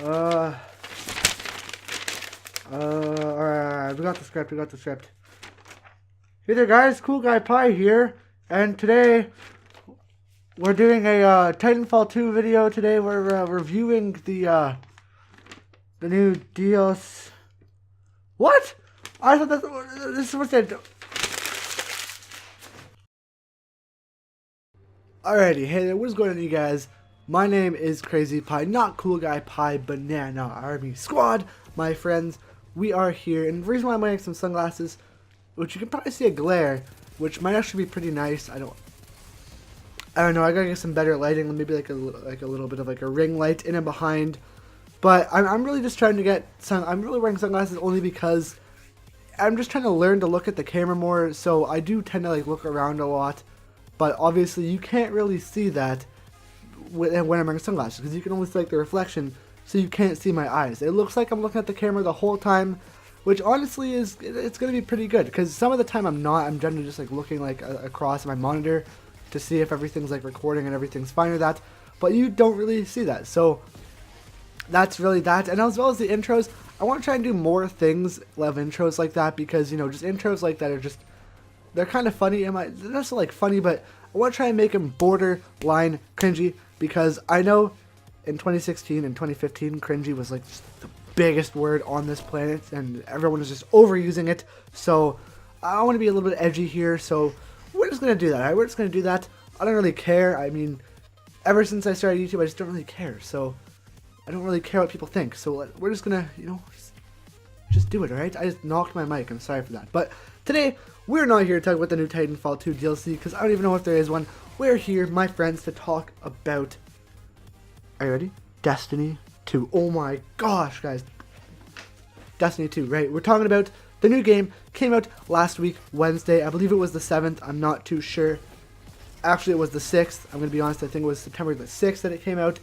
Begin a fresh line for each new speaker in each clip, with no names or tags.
Uh, alright, we got the script. Hey there guys, Cool Guy Pie here, and today we're doing a Titanfall 2 video. Today we're reviewing the new DLC. What? I thought this was it. Alrighty, hey there, what is going on, you guys? My name is Crazy Pie, not Cool Guy Pie, Banana Army Squad, my friends. We are here, and the reason why I'm wearing some sunglasses, which you can probably see a glare, which might actually be pretty nice. I don't know. I gotta get some better lighting, maybe like a little bit of like a ring light in and behind. But I'm really just trying to get some. I'm really wearing sunglasses only because I'm just trying to learn to look at the camera more. So I do tend to like look around a lot, but obviously you can't really see that when I'm wearing sunglasses because you can only see like the reflection, so you can't see my eyes. It looks like I'm looking at the camera the whole time, which honestly it's gonna be pretty good because some of the time I'm not. I'm generally just like looking like across my monitor to see if everything's like recording and everything's fine or that, but you don't really see that. So that's really that. And as well as the intros, I want to try and do more things of intros like that because, you know, just intros like that are just, they're kind of funny. They're not so like funny, but I want to try and make them borderline cringy because I know in 2016 and 2015 cringy was like just the biggest word on this planet and everyone was just overusing it. So I want to be a little bit edgy here, so we're just going to do that, alright? We're just going to do that. I don't really care. I mean, ever since I started YouTube, I just don't really care. So I don't really care what people think. So we're just going to, you know, just do it, alright? I just knocked my mic. I'm sorry for that. But today, we're not here to talk about the new Titanfall 2 DLC because I don't even know if there is one. We're here, my friends, to talk about... Are you ready? Destiny 2. Oh my gosh, guys. Destiny 2, right? We're talking about the new game. Came out last week, Wednesday. I believe it was the 7th. I'm not too sure. Actually, it was the 6th. I'm going to be honest. I think it was September the 6th that it came out.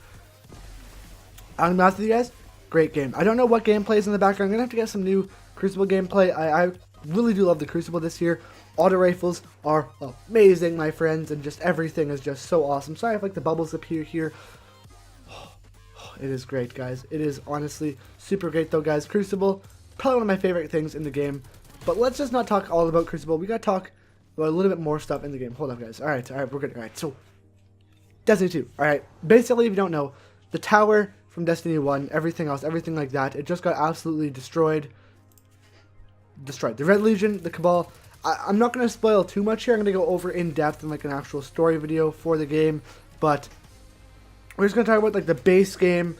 I'm going to be honest with you guys. Great game. I don't know what gameplay is in the background. I'm going to have to get some new Crucible gameplay. I really do love the Crucible this year. Auto rifles are amazing, my friends. And just everything is just so awesome. Sorry if like the bubbles appear here. It is great, guys. It is honestly super great, though, guys. Crucible, probably one of my favorite things in the game. But let's just not talk all about Crucible. We gotta talk about a little bit more stuff in the game. Hold up, guys. Alright, we're good. Alright, so Destiny 2. Alright, basically, if you don't know, the tower from Destiny 1, everything else, everything like that, it just got absolutely destroyed. The Red Legion, the Cabal. I'm not gonna spoil too much here. I'm gonna go over in depth in like an actual story video for the game, but we're just going to talk about like the base game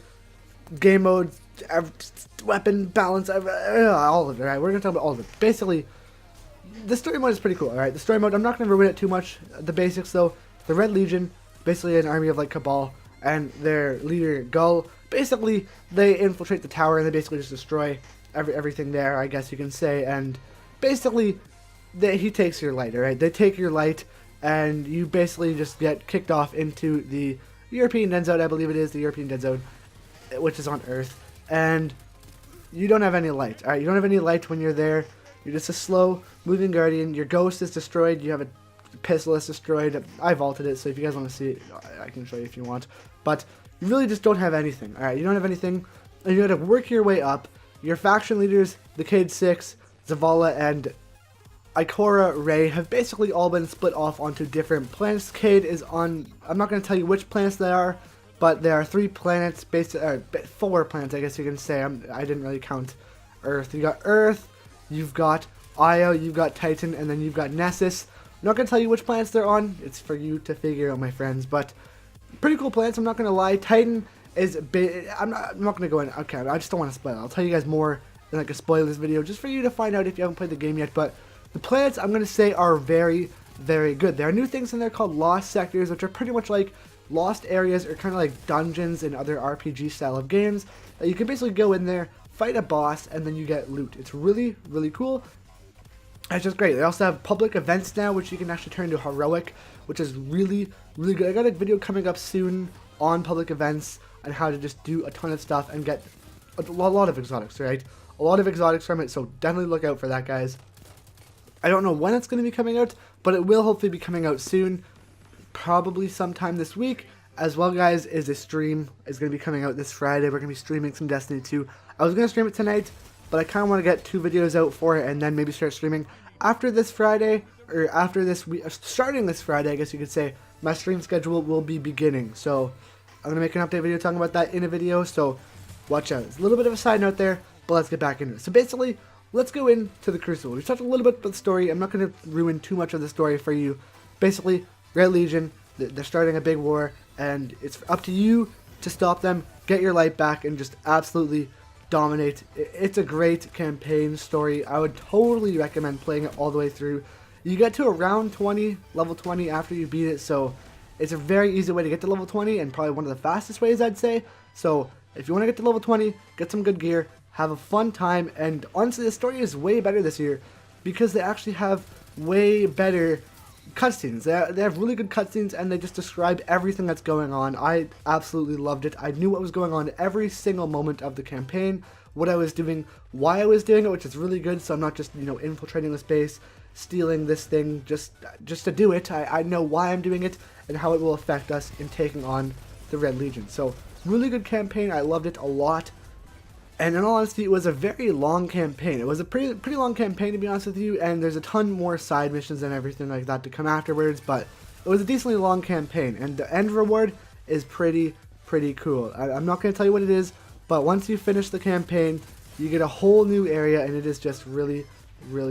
mode, weapon balance, all of it, right? We're going to talk about all of it. Basically, the story mode is pretty cool, alright? The story mode, I'm not going to ruin it too much. The basics though, the Red Legion, basically an army of like Cabal, and their leader Gull, basically they infiltrate the tower and they basically just destroy everything there, I guess you can say, and basically he takes your light, alright? They take your light and you basically just get kicked off into the European Dead Zone, I believe it is, the European Dead Zone, which is on Earth, and you don't have any light, alright? You don't have any light when you're there. You're just a slow moving guardian. Your ghost is destroyed. You have a pistol that's destroyed. I vaulted it, so if you guys want to see it, I can show you if you want, but you really just don't have anything, alright? You don't have anything, and you gotta work your way up. Your faction leaders, the Cade 6, Zavala, and Ikora Ray have basically all been split off onto different planets. Cade is on, I'm not going to tell you which planets they are, but there are 3 planets, 4 planets I guess you can say. I didn't really count Earth. You got Earth, you've got Io, you've got Titan, and then you've got Nessus. I'm not going to tell you which planets they're on. It's for you to figure out, my friends, but pretty cool planets, I'm not going to lie. Titan is I'm not going to go in, okay, I just don't want to spoil it. I'll tell you guys more in like a spoilers video just for you to find out if you haven't played the game yet, but the planets, I'm going to say, are very, very good. There are new things in there called Lost Sectors, which are pretty much like lost areas or kind of like dungeons in other RPG style of games. You can basically go in there, fight a boss, and then you get loot. It's really, really cool. It's just great. They also have public events now, which you can actually turn into heroic, which is really, really good. I got a video coming up soon on public events and how to just do a ton of stuff and get a lot of exotics, right? A lot of exotics from it, so definitely look out for that, guys. I don't know when it's going to be coming out, but it will hopefully be coming out soon, probably sometime this week, as well, guys, is a stream is going to be coming out this Friday. We're going to be streaming some Destiny 2. I was going to stream it tonight, but I kind of want to get 2 videos out for it and then maybe start streaming after this Friday, or after this week, starting this Friday, I guess you could say. My stream schedule will be beginning, so I'm going to make an update video talking about that in a video, so watch out. It's a little bit of a side note there, but let's get back into it. So basically, let's go into the Crucible. We've talked a little bit about the story. I'm not going to ruin too much of the story for you. Basically, Red Legion, they're starting a big war, and it's up to you to stop them, get your light back, and just absolutely dominate. It's a great campaign story. I would totally recommend playing it all the way through. You get to around 20, level 20 after you beat it, so it's a very easy way to get to level 20, and probably one of the fastest ways, I'd say. So if you want to get to level 20, get some good gear, have a fun time, and honestly, the story is way better this year because they actually have way better cutscenes. They have really good cutscenes, and they just describe everything that's going on. I absolutely loved it. I knew what was going on every single moment of the campaign, what I was doing, why I was doing it, which is really good, so I'm not just, infiltrating this base, stealing this thing just to do it. I know why I'm doing it and how it will affect us in taking on the Red Legion. So, really good campaign. I loved it a lot. And in all honesty, it was a very long campaign. It was a pretty long campaign, to be honest with you, and there's a ton more side missions and everything like that to come afterwards, but it was a decently long campaign, and the end reward is pretty cool. I'm not going to tell you what it is, but once you finish the campaign, you get a whole new area, and it is just really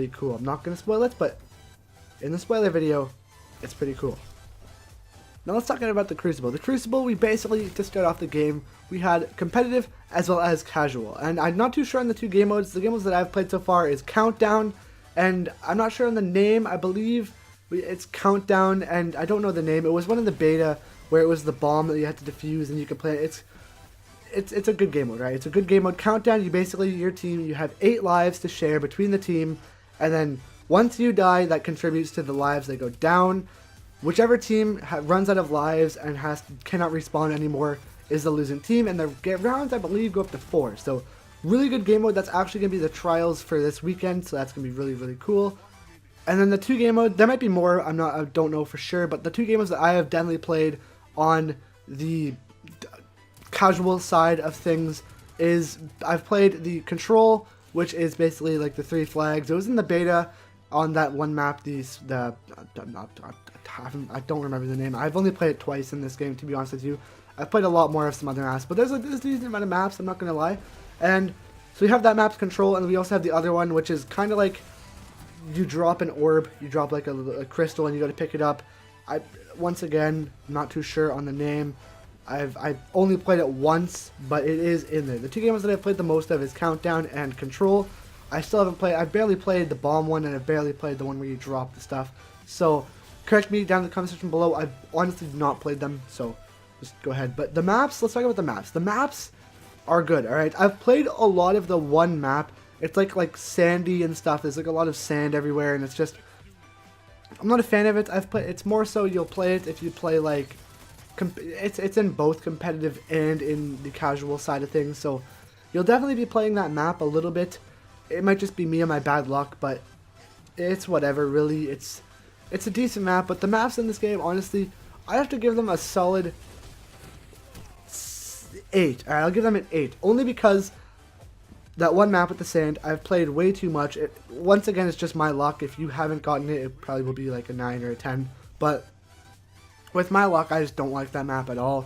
cool. I'm not going to spoil it, but in the spoiler video, it's pretty cool. Now let's talk about the Crucible. The Crucible, we basically, to start off the game, we had competitive as well as casual. And I'm not too sure on the 2 game modes. The game modes that I've played so far is Countdown, and I'm not sure on the name. I believe it's Countdown, and I don't know the name. It was one of the beta where it was the bomb that you had to defuse and you could play it. It's a good game mode, right? It's a good game mode. Countdown, you basically, your team, you have 8 lives to share between the team, and then once you die, that contributes to the lives that go down. Whichever team runs out of lives and cannot respawn anymore is the losing team, and the rounds, I believe, go up to 4. So, really good game mode. That's actually going to be the trials for this weekend, so that's going to be really cool. And then the 2 game mode, there might be more, I don't know for sure, but the 2 game modes that I have definitely played on the casual side of things is, I've played the Control, which is basically like the 3 flags. It was in the beta on that one map, I don't remember the name. I've only played it twice in this game, to be honest with you. I've played a lot more of some other maps, but there's a decent amount of maps, I'm not going to lie. And so we have that map's Control, and we also have the other one, which is kind of like you drop an orb, you drop like a crystal, and you got to pick it up. Once again, I'm not too sure on the name. I've only played it once, but it is in there. The 2 games that I've played the most of is Countdown and Control. I've barely played the bomb one, and I've barely played the one where you drop the stuff. So, correct me down in the comment section below. I've honestly not played them, so just go ahead. But the maps, let's talk about the maps. The maps are good, alright? I've played a lot of the one map. It's like sandy and stuff. There's like a lot of sand everywhere, and it's just, I'm not a fan of it. It's more so you'll play it if you play like, it's in both competitive and in the casual side of things, so you'll definitely be playing that map a little bit. It might just be me and my bad luck, but it's whatever, really. It's a decent map, but the maps in this game, honestly, I have to give them a solid 8. Alright, I'll give them an 8. Only because that one map with the sand, I've played way too much. Once again, it's just my luck. If you haven't gotten it, it probably will be like a 9 or a 10. But with my luck, I just don't like that map at all.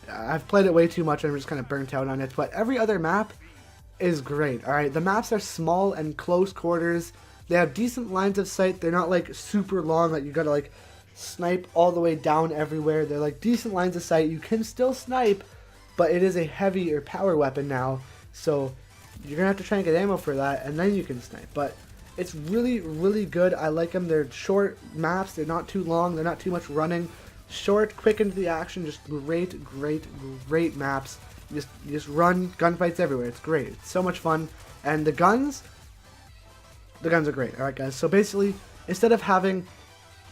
I've played it way too much and I'm just kind of burnt out on it. But every other map is great, alright? The maps are small and close quarters. They have decent lines of sight. They're not like super long that you gotta like snipe all the way down everywhere. They're like decent lines of sight. You can still snipe, but it is a heavy or power weapon now, so you're gonna have to try and get ammo for that, and then you can snipe. But it's really good. I like them. They're short maps. They're not too long. They're not too much running. Short, quick into the action. Just great maps. You just run, gunfights everywhere. It's great. It's so much fun. And the guns are great. Alright guys, so basically, instead of having,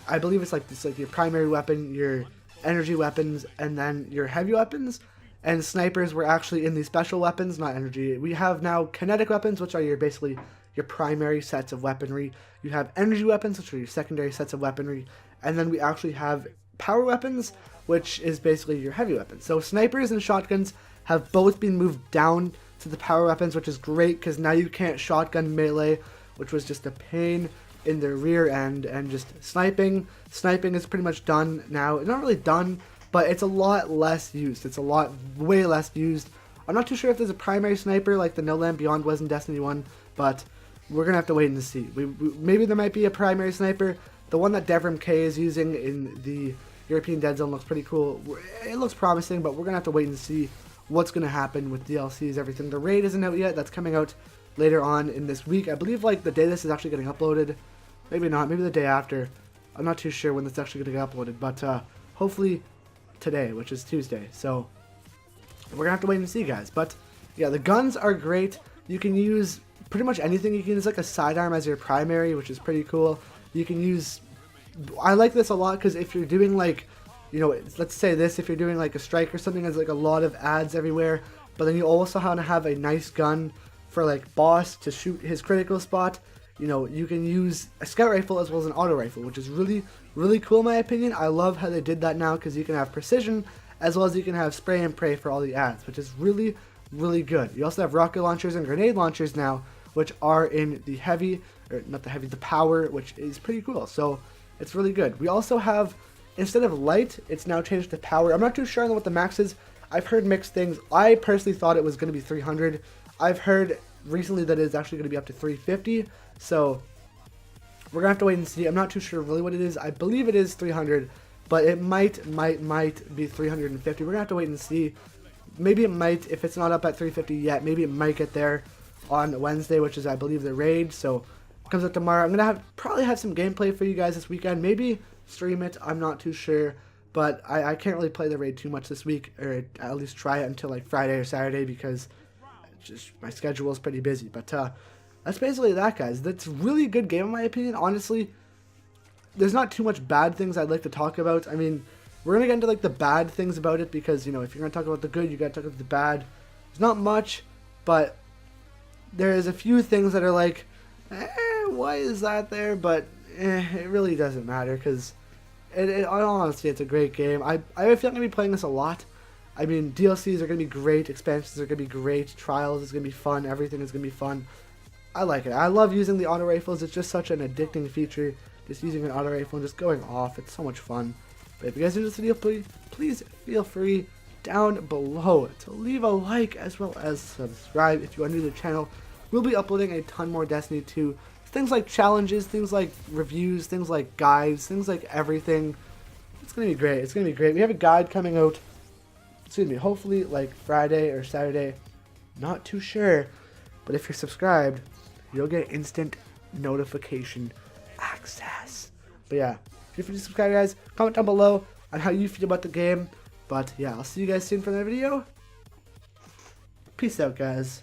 I believe it's like your primary weapon, your energy weapons, and then your heavy weapons, and snipers were actually in the special weapons, not energy. We have now kinetic weapons, which are basically your primary sets of weaponry. You have energy weapons, which are your secondary sets of weaponry, and then we actually have power weapons, which is basically your heavy weapons. So snipers and shotguns have both been moved down to the power weapons, which is great because now you can't shotgun melee, which was just a pain in the rear end. And just sniping is pretty much done now. Not really done, but it's a lot less used. It's a lot way less used. I'm not too sure if there's a primary sniper like the No Land Beyond was in Destiny 1, but we're gonna have to wait and see. Maybe there might be a primary sniper. The one that Devrim K is using in the European Dead Zone looks pretty cool. It looks promising, but we're gonna have to wait and see what's gonna happen with DLCs, everything. The raid isn't out yet. That's coming out later on in this week. I believe like the day this is actually getting uploaded. Maybe not. Maybe the day after. I'm not too sure when this is actually gonna get uploaded, but hopefully today, which is Tuesday. So we're gonna have to wait and see, guys. But yeah, the guns are great. You can use pretty much anything. You can use like a sidearm as your primary, which is pretty cool. You can use, I like this a lot because if you're doing like, you know, let's say this, if you're doing like a strike or something, there's like a lot of ads everywhere, but then you also want to have a nice gun for like boss to shoot his critical spot. You know, you can use a scout rifle as well as an auto rifle, which is really, really cool in my opinion. I love how they did that now because you can have precision as well as you can have spray and pray for all the ads, which is really, really good. You also have rocket launchers and grenade launchers now, which are in the heavy, or not the heavy, the power, which is pretty cool. So it's really good. We also have, instead of light, it's now changed to power. I'm not too sure on what the max is. I've heard mixed things. I personally thought it was going to be 300. I've heard recently that it's actually going to be up to 350. So we're going to have to wait and see. I'm not too sure really what it is. I believe it is 300, but it might be 350. We're going to have to wait and see. Maybe it might, if it's not up at 350 yet, maybe it might get there on Wednesday, which is I believe the raid. So it comes out tomorrow. I'm gonna probably have some gameplay for you guys this weekend, maybe stream it, I'm not too sure, but I can't really play the raid too much this week, or at least try it until like Friday or Saturday, because just my schedule is pretty busy. But that's basically that, guys. That's a really good game in my opinion. Honestly, there's not too much bad things I'd like to talk about. I mean, we're gonna get into like the bad things about it, because you know, if you're gonna talk about the good, you gotta talk about the bad. There's not much, but there is a few things that are like, why is that there? But it really doesn't matter, because in all honesty, it's a great game. I feel like I'm going to be playing this a lot. I mean, DLCs are going to be great, expansions are going to be great, trials is going to be fun, everything is going to be fun. I like it. I love using the auto rifles. It's just such an addicting feature, just using an auto rifle and just going off. It's so much fun. But if you guys enjoyed this video, please feel free down below to leave a like as well as subscribe if you are new to the channel. We'll be uploading a ton more Destiny 2, things like challenges, things like reviews, things like guides, things like everything. It's gonna be great. It's gonna be great. We have a guide coming out, excuse me, hopefully like Friday or Saturday, not too sure, but if you're subscribed, you'll get instant notification access. But yeah, feel free to subscribe, guys. Comment down below on how you feel about the game. But yeah, I'll see you guys soon for another video. Peace out, guys.